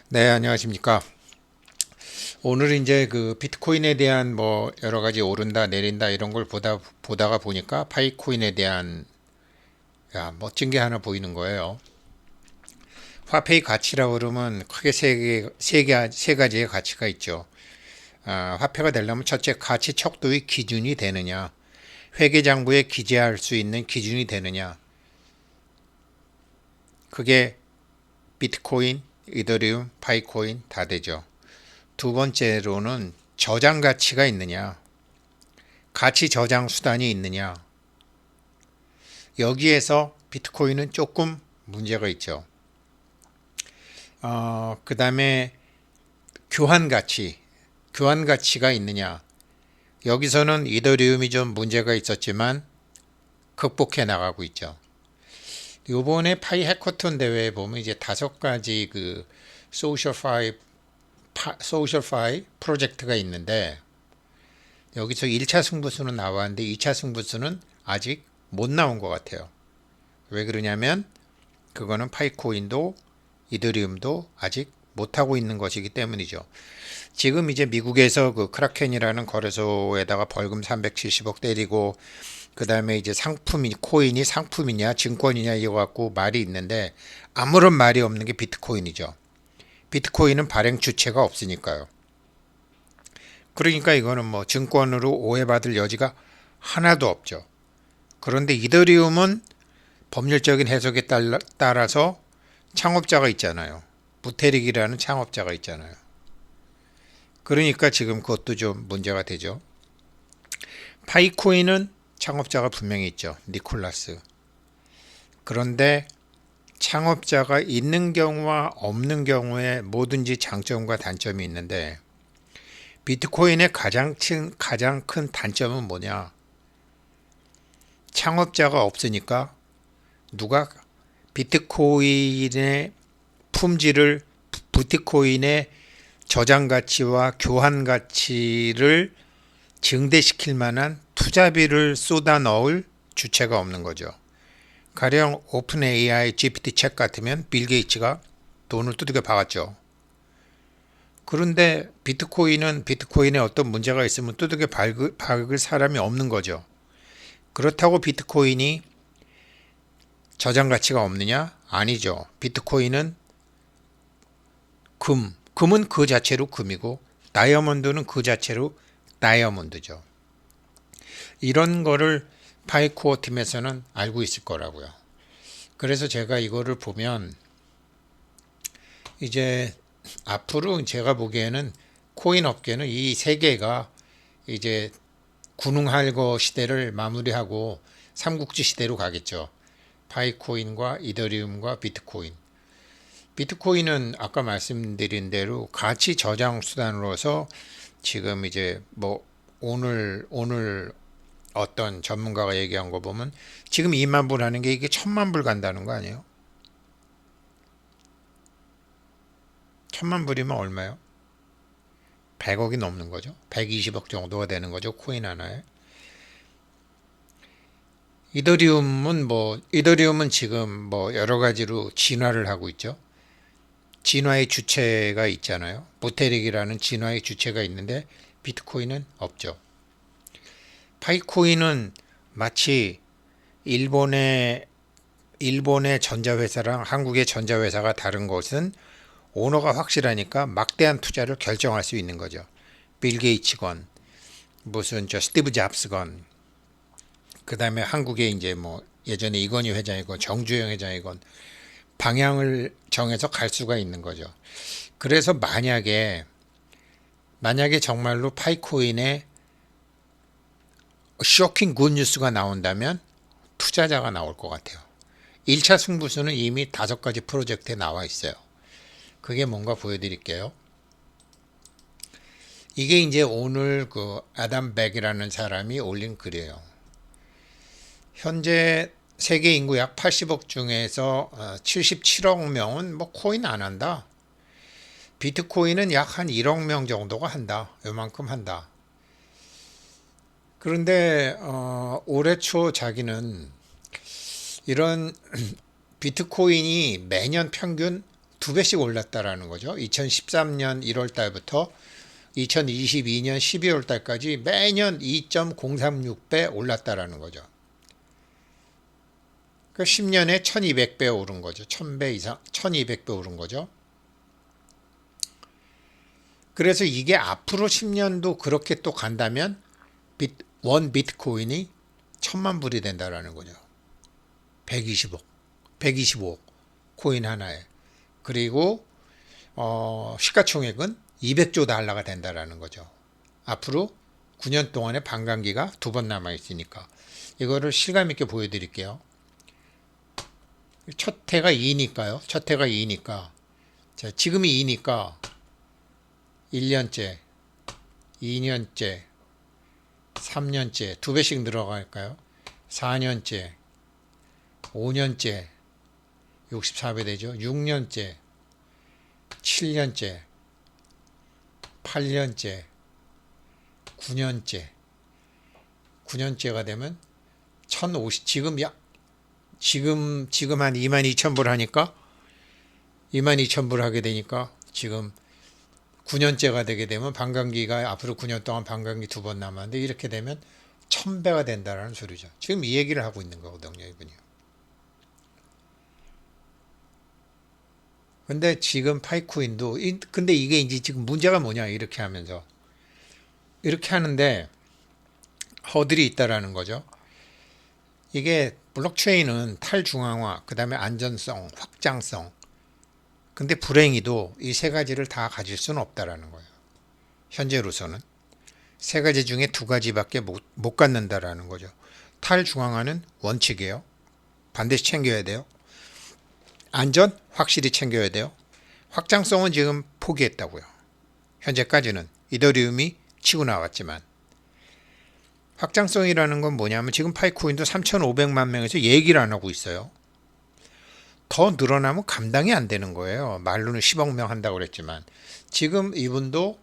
네, 안녕하십니까. 오늘 이제 그 비트코인에 대한 뭐 여러 가지 오른다, 내린다 이런 걸 보다가 보니까 파이코인에 대한 멋진 게 하나 보이는 거예요. 화폐의 가치라고 그러면 크게 세 가지의 가치가 있죠. 화폐가 되려면 첫째 가치 척도의 기준이 되느냐, 회계장부에 기재할 수 있는 기준이 되느냐. 그게 비트코인, 이더리움, 파이코인 다 되죠. 두 번째로는 저장 가치가 있느냐, 가치 저장 수단이 있느냐. 여기에서 비트코인은 조금 문제가 있죠. 그 다음에 교환 가치, 교환 가치가 있느냐. 여기서는 이더리움이 좀 문제가 있었지만 극복해 나가고 있죠. 요번에 파이 해커톤 대회에 보면 이제 다섯 가지 그 소셜파이 프로젝트가 있는데 여기서 1차 승부수는 나왔는데 2차 승부수는 아직 못 나온 것 같아요. 왜 그러냐면 그거는 파이코인도 이더리움도 아직 못하고 있는 것이기 때문이죠. 지금 이제 미국에서 그 크라켄이라는 거래소에다가 벌금 370억 때리고 그 다음에 이제 상품이 코인이 상품이냐 증권이냐 이거 갖고 말이 있는데 아무런 말이 없는 게 비트코인이죠. 비트코인은 발행 주체가 없으니까요. 그러니까 이거는 뭐 증권으로 오해받을 여지가 하나도 없죠. 그런데 이더리움은 법률적인 해석에 따라서 창업자가 있잖아요. 부테릭이라는 창업자가 있잖아요. 그러니까 지금 그것도 좀 문제가 되죠. 파이코인은 창업자가 분명히 있죠. 니콜라스. 그런데 창업자가 있는 경우와 없는 경우에 뭐든지 장점과 단점이 있는데 비트코인의 가장 큰 단점은 뭐냐? 창업자가 없으니까 누가 비트코인의 품질을 비트코인의 저장 가치와 교환 가치를 증대시킬 만한 투자비를 쏟아 넣을 주체가 없는 거죠. 가령 오픈 AI GPT 책 같으면 빌 게이츠가 돈을 두들겨 박았죠. 그런데 비트코인은 비트코인에 어떤 문제가 있으면 두들겨 박을 사람이 없는 거죠. 그렇다고 비트코인이 저장 가치가 없느냐? 아니죠. 비트코인은 금은 그 자체로 금이고 다이아몬드는 그 자체로 다이아몬드죠. 이런 거를 파이코어 팀에서는 알고 있을 거라고요. 그래서 제가 이거를 보면 이제 앞으로 제가 보기에는 코인 업계는 이 세 개가 이제 군웅할거 시대를 마무리하고 삼국지 시대로 가겠죠. 파이코인과 이더리움과 비트코인. 비트코인은 아까 말씀드린 대로 가치 저장 수단으로서 지금 이제 뭐 오늘 어떤 전문가가 얘기한 거 보면 지금 2만 불 하는 게 이게 1,000만 불 간다는 거 아니에요? 1,000만 불이면 얼마요? 100억이 넘는 거죠. 120억 정도가 되는 거죠. 코인 하나에. 이더리움은 지금 뭐 여러 가지로 진화를 하고 있죠. 진화의 주체가 있잖아요. 부테릭이라는 진화의 주체가 있는데 비트코인은 없죠. 파이코인은 마치 일본의 전자회사랑 한국의 전자회사가 다른 것은 오너가 확실하니까 막대한 투자를 결정할 수 있는 거죠. 빌 게이츠건 무슨 저 스티브 잡스건 그다음에 한국에 이제 뭐 예전에 이건희 회장이건 정주영 회장이건 방향을 정해서 갈 수가 있는 거죠. 그래서 만약에 정말로 파이코인에 쇼킹 굿 뉴스가 나온다면 투자자가 나올 것 같아요. 1차 승부수는 이미 5가지 프로젝트에 나와 있어요. 그게 뭔가 보여드릴게요. 이게 이제 오늘 그 아담 백이라는 사람이 올린 글이에요. 현재 세계 인구 약 80억 중에서 77억 명은 뭐 코인 안 한다. 비트코인은 약 한 1억 명 정도가 한다. 요만큼 한다. 그런데 올해 초 자기는 이런 비트코인이 매년 평균 2배씩 올랐다라는 거죠. 2013년 1월 달부터 2022년 12월 달까지 매년 2.036배 올랐다라는 거죠. 그 10년에 1200배 오른 거죠. 1000배 이상, 1200배 오른 거죠. 그래서 이게 앞으로 10년도 그렇게 또 간다면 원 비트코인이 1000만 불이 된다라는 거죠. 125억 코인 하나에. 그리고 시가총액은 200조 달러가 된다라는 거죠. 앞으로 9년 동안의 반감기가 2번 남아 있으니까 이거를 실감 있게 보여드릴게요. 첫 해가 2니까요. 첫 해가 2니까 자, 지금이 2니까 1년째, 2년째, 3년째 2배씩 늘어갈까요? 4년째, 5년째 64배 되죠. 6년째, 7년째, 8년째, 9년째. 9년째가 되면 1050 지금 한 22,000불 하니까 22,000불 하게 되니까 지금 9년째가 되게 되면 반감기가 앞으로 9년 동안 반감기 2번 남았는데 이렇게 되면 1000배가 된다는 소리죠. 지금 이 얘기를 하고 있는 거거든요, 이분이. 근데 지금 파이코인도 근데 이게 이제 지금 문제가 뭐냐 이렇게 하면서 이렇게 하는데 허들이 있다라는 거죠. 이게 블록체인은 탈중앙화, 그 다음에 안전성, 확장성. 근데 불행히도 이 세 가지를 다 가질 수는 없다라는 거예요. 현재로서는 세 가지 중에 2가지밖에 못 갖는다라는 거죠. 탈중앙화는 원칙이에요. 반드시 챙겨야 돼요. 안전 확실히 챙겨야 돼요. 확장성은 지금 포기했다고요. 현재까지는 이더리움이 치고 나왔지만 확장성이라는 건 뭐냐면 지금 파이코인도 3,500만 명에서 얘기를 안 하고 있어요. 더 늘어나면 감당이 안 되는 거예요. 말로는 10억 명 한다고 그랬지만 지금 이분도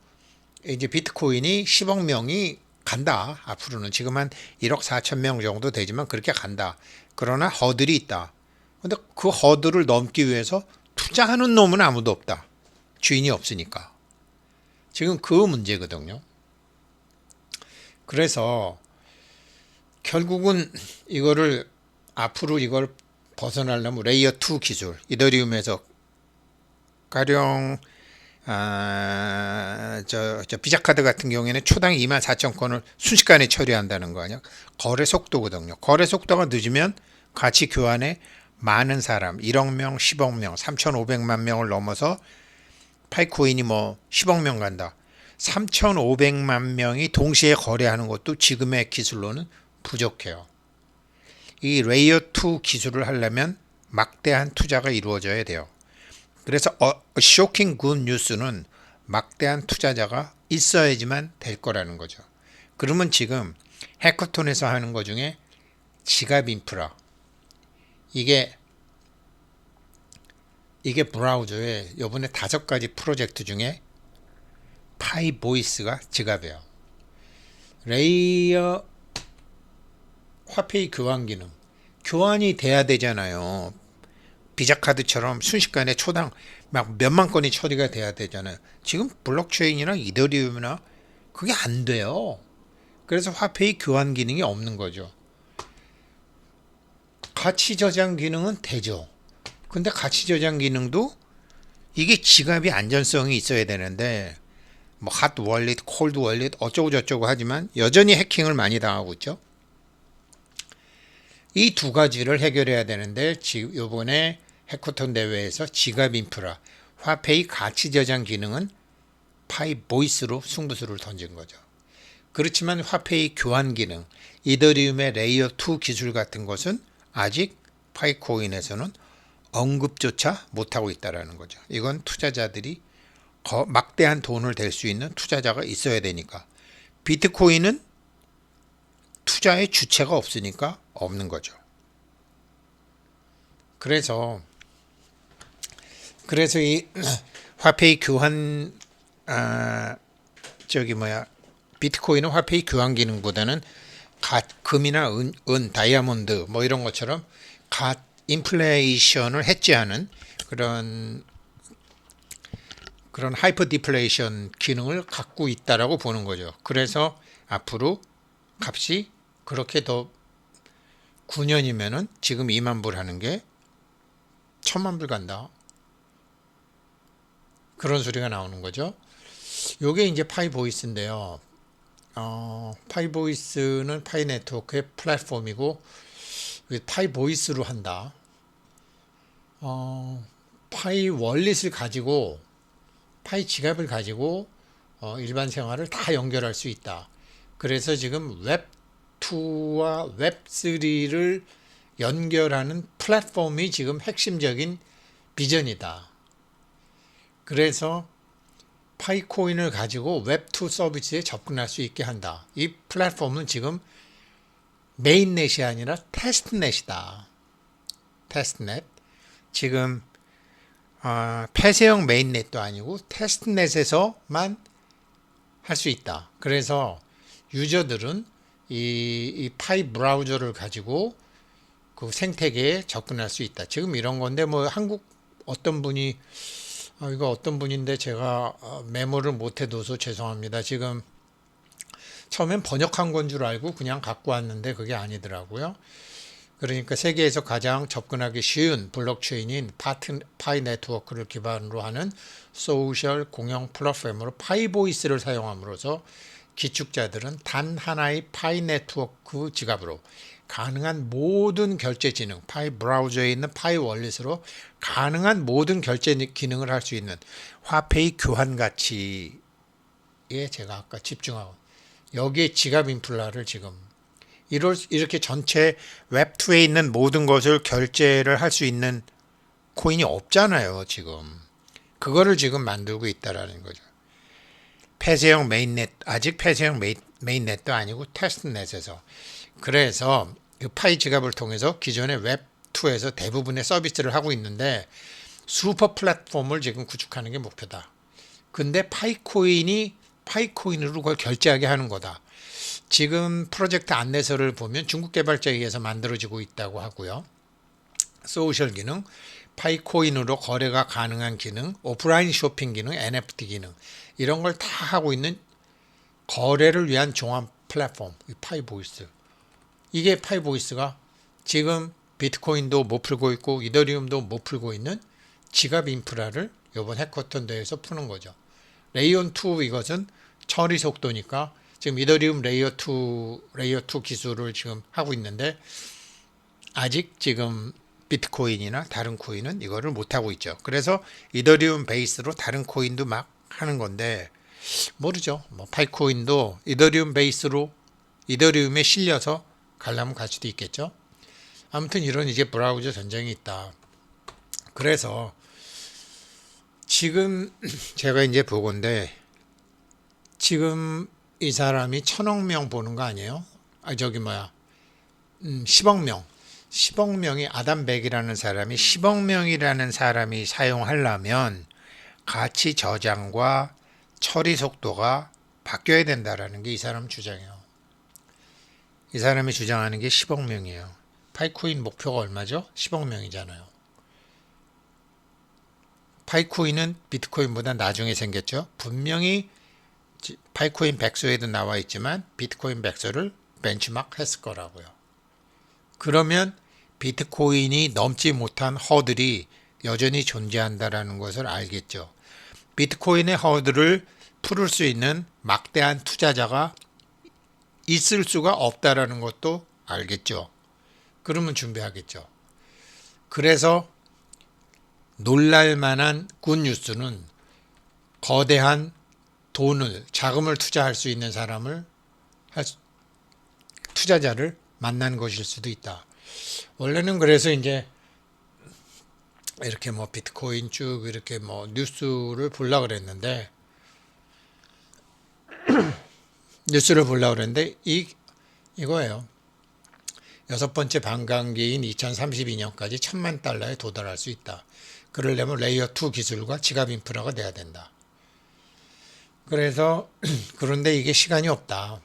이제 비트코인이 10억 명이 간다. 앞으로는 지금 한 1억 4천 명 정도 되지만 그렇게 간다. 그러나 허들이 있다. 근데 그 허들을 넘기 위해서 투자하는 놈은 아무도 없다. 주인이 없으니까. 지금 그 문제거든요. 그래서 결국은 이거를 앞으로 이걸 벗어나려면 레이어 2 기술, 이더리움에서 가령 비자카드 같은 경우에는 초당 24,000건을 순식간에 처리한다는 거 아니야? 거래 속도거든요. 거래 속도가 늦으면 가치 교환에 많은 사람, 1억 명, 10억 명, 3,500만 명을 넘어서 파이코인이 뭐 10억 명 간다. 3,500만 명이 동시에 거래하는 것도 지금의 기술로는 부족해요. 이 레이어 2 기술을 하려면 막대한 투자가 이루어져야 돼요. 그래서 쇼킹 굿 뉴스는 막대한 투자자가 있어야지만 될 거라는 거죠. 그러면 지금 해커톤에서 하는 것 중에 지갑 인프라 이게 브라우저에 이번에 5가지 프로젝트 중에 파이보이스가 지갑이에요. 레이어 화폐의 교환 기능 교환이 돼야 되잖아요. 비자카드처럼 순식간에 초당 막 몇만 건이 처리가 돼야 되잖아요. 지금 블록체인이나 이더리움이나 그게 안 돼요. 그래서 화폐의 교환 기능이 없는 거죠. 가치 저장 기능은 되죠. 근데 가치 저장 기능도 이게 지갑이 안전성이 있어야 되는데 뭐 핫 월릿, 콜드 월릿 어쩌고 저쩌고 하지만 여전히 해킹을 많이 당하고 있죠. 이 2가지를 해결해야 되는데 이번에 해커톤 대회에서 지갑 인프라, 화폐의 가치 저장 기능은 파이보이스로 승부수를 던진 거죠. 그렇지만 화폐의 교환 기능, 이더리움의 레이어 2 기술 같은 것은 아직 파이코인에서는 언급조차 못하고 있다는 거죠. 이건 투자자들이 막대한 돈을 댈 수 있는 투자자가 있어야 되니까. 비트코인은 투자의 주체가 없으니까 없는 거죠. 그래서 이 화폐의 교환 비트코인은 화폐의 교환 기능보다는 금이나 은, 다이아몬드 뭐 이런 것처럼 인플레이션을 해지하는 그런 그런 하이퍼 디플레이션 기능을 갖고 있다라고 보는 거죠. 그래서 앞으로 값이 그렇게 더 9년이면은 지금 2만 불 하는 게 1000만 불 간다. 그런 소리가 나오는 거죠. 요게 이제 파이 보이스인데요. 파이 보이스는 파이 네트워크의 플랫폼이고 파이 보이스로 한다. 파이 월릿을 가지고 파이 지갑을 가지고 일반 생활을 다 연결할 수 있다. 그래서 지금 웹2와 웹3를 연결하는 플랫폼이 지금 핵심적인 비전이다. 그래서 파이코인을 가지고 웹2 서비스에 접근할 수 있게 한다. 이 플랫폼은 지금 메인넷이 아니라 테스트넷이다. 테스트넷. 지금 폐쇄형 메인넷도 아니고 테스트넷에서만 할 수 있다. 그래서 유저들은 이 파이 브라우저를 가지고 그 생태계에 접근할 수 있다. 지금 이런 건데 뭐 한국 어떤 분이 이거 어떤 분인데 제가 메모를 못 해둬서 죄송합니다. 지금 처음엔 번역한 건 줄 알고 그냥 갖고 왔는데 그게 아니더라고요. 그러니까 세계에서 가장 접근하기 쉬운 블록체인인 파이 네트워크를 기반으로 하는 소셜 공영 플랫폼으로 파이보이스를 사용함으로써 기축자들은 단 하나의 파이 네트워크 지갑으로 가능한 모든 결제 기능, 파이 브라우저에 있는 파이 월릿으로 가능한 모든 결제 기능을 할 수 있는 화폐의 교환 가치에 제가 아까 집중하고 여기에 지갑 인플라를 지금 이렇게 전체 웹2에 있는 모든 것을 결제를 할 수 있는 코인이 없잖아요, 지금. 그거를 지금 만들고 있다라는 거죠. 폐쇄형 메인넷, 아직 폐쇄형 메인넷도 아니고 테스트넷에서. 그래서 그 파이 지갑을 통해서 기존의 웹2에서 대부분의 서비스를 하고 있는데 슈퍼 플랫폼을 지금 구축하는 게 목표다. 근데 파이코인으로 그걸 결제하게 하는 거다. 지금 프로젝트 안내서를 보면 중국 개발자에 의해서 만들어지고 있다고 하고요. 소셜 기능, 파이코인으로 거래가 가능한 기능, 오프라인 쇼핑 기능, NFT 기능 이런 걸 다 하고 있는 거래를 위한 종합 플랫폼, 파이보이스. 이게 파이보이스가 지금 비트코인도 못 풀고 있고 이더리움도 못 풀고 있는 지갑 인프라를 이번 해커톤 대회에서 푸는 거죠. 레이온2 이것은 처리 속도니까 지금 이더리움 레이어2 기술을 지금 하고 있는데 아직 지금 비트코인이나 다른 코인은 이거를 못하고 있죠. 그래서 이더리움 베이스로 다른 코인도 막 하는 건데 모르죠. 뭐 파이코인도 이더리움 베이스로 이더리움에 실려서 가려면 갈 수도 있겠죠. 아무튼 이런 이제 브라우저 전쟁이 있다. 그래서 지금 제가 이제 보건데 지금 이 사람이 1000억 명 보는 거 아니에요? 10억 명. 10억 명이 아담백이라는 사람이 10억 명이라는 사람이 사용하려면 가치 저장과 처리 속도가 바뀌어야 된다라는 게 이 사람 주장이에요. 이 사람이 주장하는 게 10억 명이에요. 파이코인 목표가 얼마죠? 10억 명이잖아요. 파이코인은 비트코인보다 나중에 생겼죠. 분명히 파이코인 백서에도 나와 있지만 비트코인 백서를 벤치마크 했을 거라고요. 그러면 비트코인이 넘지 못한 허들이 여전히 존재한다라는 것을 알겠죠. 비트코인의 허들을 풀을 수 있는 막대한 투자자가 있을 수가 없다라는 것도 알겠죠. 그러면 준비하겠죠. 그래서 놀랄만한 굿뉴스는 거대한 자금을 투자할 수 있는 투자자를 만난 것일 수도 있다. 원래는 그래서 이제 이렇게 뭐 비트코인 쭉 이렇게 뭐 뉴스를 보려고 그랬는데 이거예요. 6번째 반감기인 2032년까지 1000만 달러에 도달할 수 있다. 그러려면 레이어2 기술과 지갑 인프라가 돼야 된다. 그래서 그런데 이게 시간이 없다.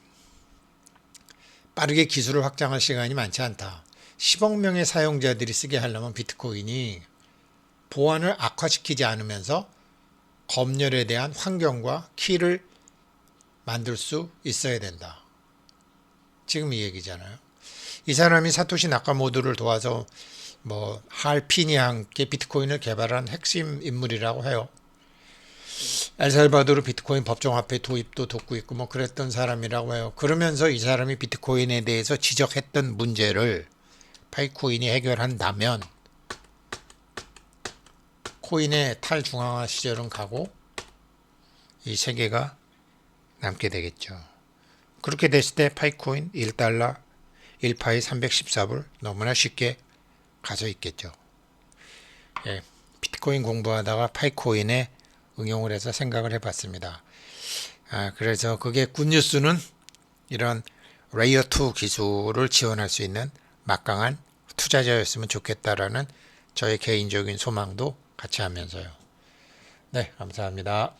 빠르게 기술을 확장할 시간이 많지 않다. 10억 명의 사용자들이 쓰게 하려면 비트코인이 보안을 악화시키지 않으면서 검열에 대한 환경과 키를 만들 수 있어야 된다. 지금 이 얘기잖아요. 이 사람이 사토시 나카모토를 도와서 뭐 할피니와 함께 비트코인을 개발한 핵심 인물이라고 해요. 엘살바도르 비트코인 법정화폐 도입도 돕고 있고 뭐 그랬던 사람이라고 해요. 그러면서 이 사람이 비트코인에 대해서 지적했던 문제를 파이코인이 해결한다면 코인의 탈중앙화 시절은 가고 이 세계가 남게 되겠죠. 그렇게 됐을 때 파이코인 1달러 1파이 314불 너무나 쉽게 가서 있겠죠. 예, 비트코인 공부하다가 파이코인에 응용을 해서 생각을 해봤습니다. 그래서 그게 굿뉴스는 이런 레이어 2 기술을 지원할 수 있는 막강한 투자자였으면 좋겠다라는 저의 개인적인 소망도 같이 하면서요. 네, 감사합니다.